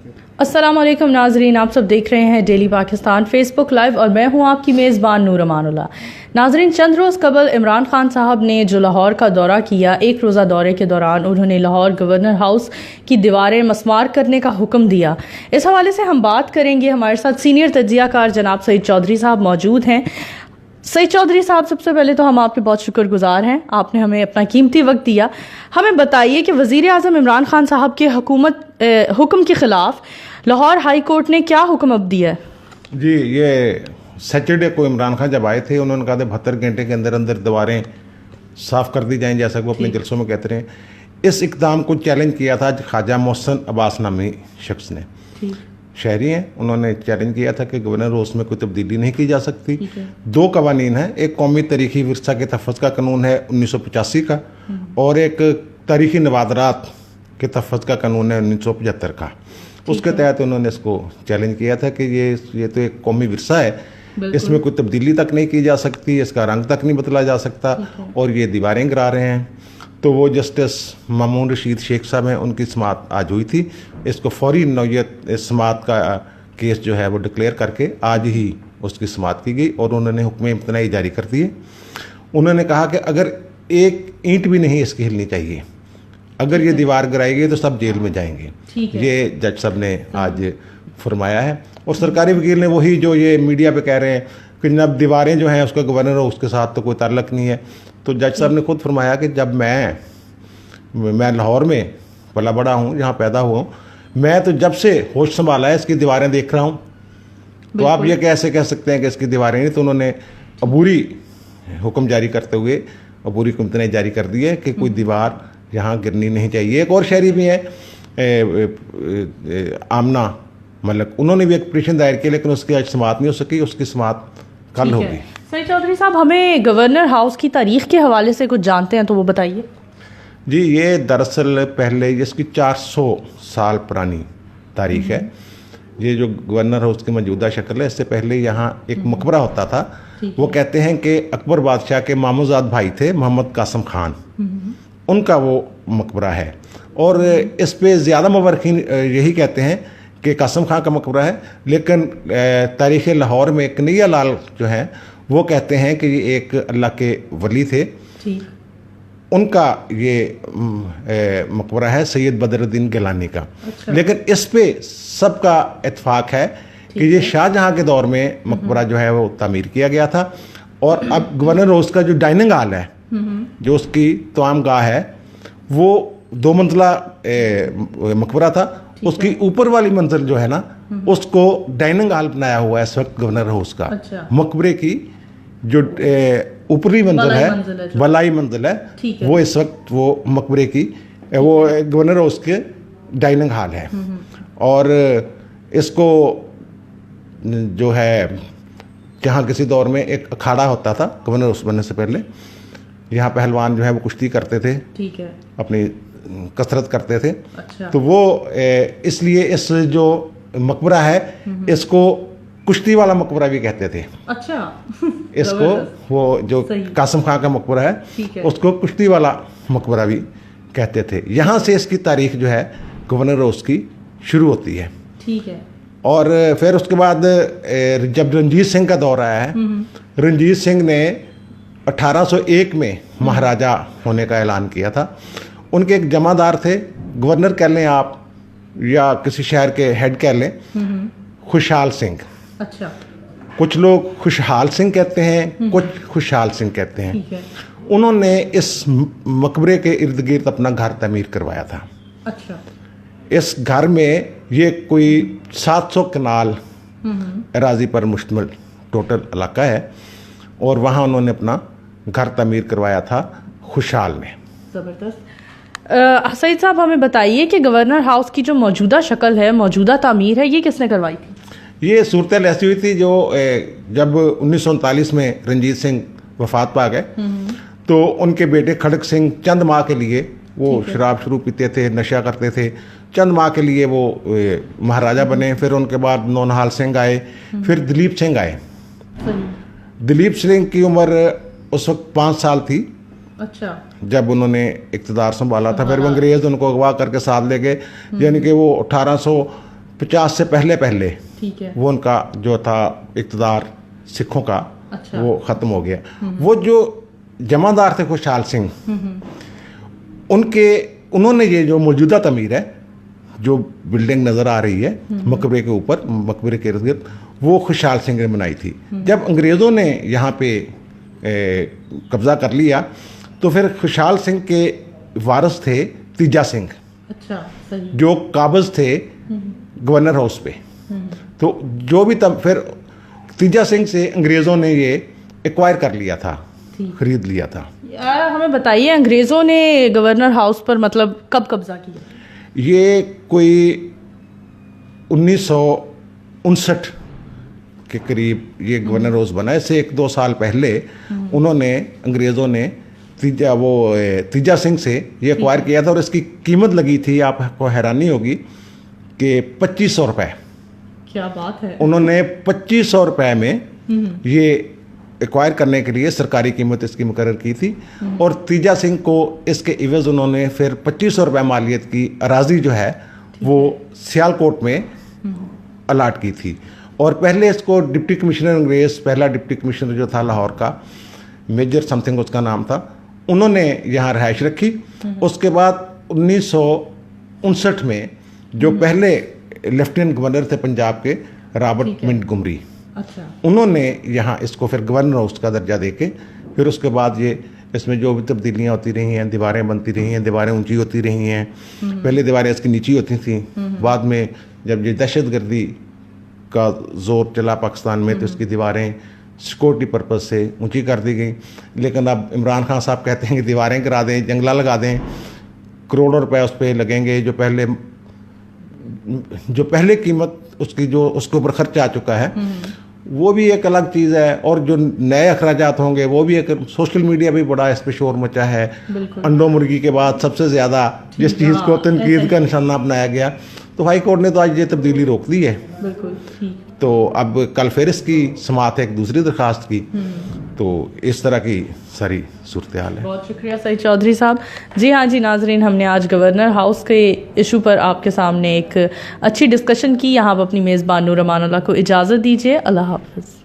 अस्सलाम वालेकुम नाजरीन, आप सब देख रहे हैं डेली पाकिस्तान फेसबुक लाइव और मैं हूं आपकी मेज़बान नूर अमानुल्लाह। नाजरीन, चंद रोज़ कबल इमरान खान साहब ने जो लाहौर का दौरा किया, एक रोज़ा दौरे के दौरान उन्होंने लाहौर गवर्नर हाउस की दीवारें मस्मार करने का हुक्म दिया। इस हवाले से हम बात करेंगे। हमारे साथ सीनियर तज्जियाकार जनाब सईद चौधरी साहब मौजूद हैं। सईद चौधरी साहब, सबसे पहले तो हम आपके बहुत शुक्रगुजार हैं, आपने हमें अपना कीमती वक्त दिया। हमें बताइए कि वज़ीर आज़म इमरान खान साहब के हुक्म के ख़िलाफ़ लाहौर हाई कोर्ट ने क्या हुक्म अब दिया है? जी, ये सैटरडे को इमरान खान जब आए थे, उन्होंने कहा था 72 घंटे के अंदर अंदर दीवारें साफ़ कर दी जाएं, जैसा कि वो अपने जलसों में कहते रहे। इस इक़दाम को चैलेंज किया था ख्वाजा मोहसिन अब्बास नामी शख्स ने, शहरी हैं। उन्होंने चैलेंज किया था कि गवर्नर हाउस में कोई तब्दीली नहीं की जा सकती। दो कवानीन हैं, एक कौमी तारीखी विरसा के तहफ़्फ़ुज़ का कानून है 1985 का, और एक तारीखी नवादरात के तहफ़्फ़ुज़ का कानून है 1975 का। उसके तहत उन्होंने इसको चैलेंज किया था कि ये तो एक कौमी विरसा है, इसमें कोई तब्दीली तक नहीं की जा सकती, इसका रंग तक नहीं बदला जा सकता, और ये दीवारें गिरा रहे हैं। तो वो जस्टिस मामून रशीद शेख साहब हैं, उनकी समाअत आज हुई थी। इसको फौरी नौयत समाअत का केस जो है वो डिक्लेयर करके आज ही उसकी समाअत की गई और उन्होंने हुक्म इम्तनाई जारी कर दिए। उन्होंने कहा कि अगर एक ईंट भी नहीं इसकी हिलनी चाहिए, अगर ये दीवार गिराई गई तो सब जेल में जाएंगे। ये जज साहब ने आज फरमाया है। और सरकारी वकील ने वही जो ये मीडिया पे कह रहे हैं कि जब दीवारें जो हैं उसका गवर्नर हो उसके साथ तो कोई ताल्लुक नहीं है, तो जज साहब ने खुद फरमाया कि जब मैं लाहौर में पला बड़ा हूँ, जहाँ पैदा हुआ हूँ, मैं तो जब से होश संभाला है इसकी दीवारें देख रहा हूँ, तो आप ये कैसे कह सकते हैं कि इसकी दीवारें नहीं। तो उन्होंने अबूरी हुक्म जारी करते हुए अबूरी हुक्म जारी कर दी है कि कोई दीवार यहाँ गिरनी नहीं चाहिए। एक और शहरी भी है आमना मलिक, उन्होंने भी एक पिटीशन दायर किया, लेकिन उसकी आज समाअत नहीं हो सकी, उसकी समाअत कल होगी। सईद चौधरी साहब, हमें गवर्नर हाउस की तारीख के हवाले से कुछ जानते हैं तो वो बताइए। जी, ये दरअसल पहले इसकी 400 साल पुरानी तारीख है। ये जो गवर्नर हाउस की मौजूदा शक्ल है, इससे पहले यहाँ एक मकबरा होता था। वो कहते हैं कि अकबर बादशाह के मामूजाद भाई थे मोहम्मद कासिम खान, उनका वो मकबरा है। और इस पे ज़्यादा मवर्खीन यही कहते हैं कि कासिम खान का मकबरा है, लेकिन तारीख़ लाहौर में कन्हैया लाल जो हैं वो कहते हैं कि ये एक अल्लाह के वली थे, उनका ये मकबरा है सैयद बदरुद्दीन गिलानी का। लेकिन इस पे सबका इत्फाक है कि ये शाहजहाँ के दौर में मकबरा जो है वो तामीर किया गया था। और अब गवर्नर हाउस का जो डाइनिंग हॉल है, जो उसकी तमाम गाह है, वो 2 मंजिला मकबरा था। उसकी ऊपर वाली मंजिल जो है ना, उसको डाइनिंग हॉल बनाया हुआ है इस वक्त गवर्नर हाउस का। मकबरे की जो ऊपरी मंजिल है, वलाई मंजिल है, वो इस वक्त वो मकबरे की वो गवर्नर हाउस के डाइनिंग हॉल है। और इसको जो है, जहाँ किसी दौर में एक अखाड़ा होता था गवर्नर हाउस बनने से पहले, यहाँ पहलवान जो है वो कुश्ती करते थे, अपनी कसरत करते थे। तो वो इसलिए इस जो मकबरा है इसको कुश्ती वाला मकबरा भी कहते थे। इसको वो जो कासिम खान का मकबरा है उसको कुश्ती वाला मकबरा भी कहते थे। यहाँ से इसकी तारीख जो है गवर्नर हाउस की शुरू होती है। और फिर उसके बाद जब रंजीत सिंह का दौर आया है, रंजीत सिंह ने 1801 में महाराजा होने का ऐलान किया था। उनके एक जमादार थे, गवर्नर कह लें आप या किसी शहर के हेड कह लें, खुशहाल सिंह। कुछ लोग खुशहाल सिंह कहते हैं, कुछ खुशहाल सिंह कहते हैं। उन्होंने इस मकबरे के इर्द गिर्द अपना घर तमीर करवाया था। इस घर में ये कोई 700 कनाल अराजी पर मुश्तमिल टोटल इलाका है, और वहाँ उन्होंने अपना घर तमीर करवाया था खुशहाल में। ज़बरदस्त। सईद साहब, हमें बताइए कि गवर्नर हाउस की जो मौजूदा शक्ल है, मौजूदा तामीर है, ये किसने करवाई थी? ये सूरत ऐसी हुई थी जो जब 1939 में रंजीत सिंह वफात पा गए, तो उनके बेटे खड़क सिंह चंद माह के लिए वो शराब शुरू पीते थे, नशा करते थे। चंद माह के लिए वो महाराजा बने। फिर उनके बाद नौनिहाल सिंह आए, फिर दिलीप सिंह आए। दिलीप सिंह की उम्र उस वक्त 5 साल थी जब उन्होंने इक़्तिदार संभाला था। फिर अंग्रेज़ उनको अगवा करके साथ ले गए, यानी कि वो 50 से पहले पहले ठीक है। वो उनका जो था इक़्तिदार सिखों का, अच्छा। वो ख़त्म हो गया। वो जो जमादार थे खुशहाल सिंह, उन्होंने ये जो मौजूदा तमीर है, जो बिल्डिंग नज़र आ रही है मकबरे के ऊपर, मकबरे के इर्द गिर्द, वो खुशहाल सिंह ने बनाई थी। जब अंग्रेज़ों ने यहाँ पे कब्ज़ा कर लिया तो फिर खुशहाल सिंह के वारिस थे तीजा सिंह, अच्छा, सही। जो काबिज थे गवर्नर हाउस पे। तो जो भी तब फिर तीजा सिंह से अंग्रेज़ों ने ये एक्वायर कर लिया था, खरीद लिया था। हमें बताइए, अंग्रेज़ों ने गवर्नर हाउस पर मतलब कब कब्जा किया? ये कोई 1959 के करीब ये गवर्नर हाउस बना। इससे 1-2 साल पहले उन्होंने, अंग्रेज़ों ने तीजा सिंह से ये एक्वायर किया था और इसकी कीमत लगी थी, आपको हैरानी होगी, कि 2500 रुपये। क्या बात है। उन्होंने 2500 रुपये में ये एक्वायर करने के लिए सरकारी कीमत इसकी मुकर्रर की थी और तीजा सिंह को इसके इवज़ उन्होंने फिर 2500 रुपये मालियत की अराजी जो है वो सियालकोट में अलाट की थी। और पहले इसको डिप्टी कमिश्नर अंग्रेज़, पहला डिप्टी कमिश्नर जो था लाहौर का, मेजर समथिंग उसका नाम था, उन्होंने यहाँ रहाइश रखी। उसके बाद 1959 में जो पहले लेफ्टिनेंट गवर्नर थे पंजाब के, रॉबर्ट मिंटगोमरी, अच्छा, उन्होंने यहाँ इसको फिर गवर्नर हाउस का दर्जा देके, फिर उसके बाद ये इसमें जो भी तब्दीलियाँ होती रही हैं, दीवारें बनती रही हैं, दीवारें ऊंची होती रही हैं। पहले दीवारें इसकी नीची होती थी, बाद में जब ये दहशतगर्दी का जोर चला पाकिस्तान में तो इसकी दीवारें सिक्योरिटी पर्पज़ से ऊंची कर दी गई। लेकिन अब इमरान खान साहब कहते हैं कि दीवारें करा दें, जंगला लगा दें, करोड़ों रुपए उस पर लगेंगे। जो पहले कीमत उसकी जो उसके ऊपर खर्च आ चुका है वो भी एक अलग चीज़ है, और जो नए अखराजात होंगे वो भी एक। सोशल मीडिया भी बड़ा इस पर शोर मचा है। अंडों मुर्गी के बाद सबसे ज़्यादा जिस चीज़ को तनकीद का निशाना बनाया गया, तो हाई कोर्ट ने तो आज ये तब्दीली रोक दी है। बिल्कुल ठीक। तो अब कल फिर इसकी समाअत है एक दूसरी दरखास्त की। तो इस तरह की सारी सूरत हाल है। बहुत शुक्रिया सईद चौधरी साहब। जी हाँ जी नाजरीन, हमने आज गवर्नर हाउस के इशू पर आपके सामने एक अच्छी डिस्कशन की। यहाँ आप अपनी मेज़बान नूर अमानुल्लाह को इजाज़त दीजिए। अल्लाह हाफ़िज़।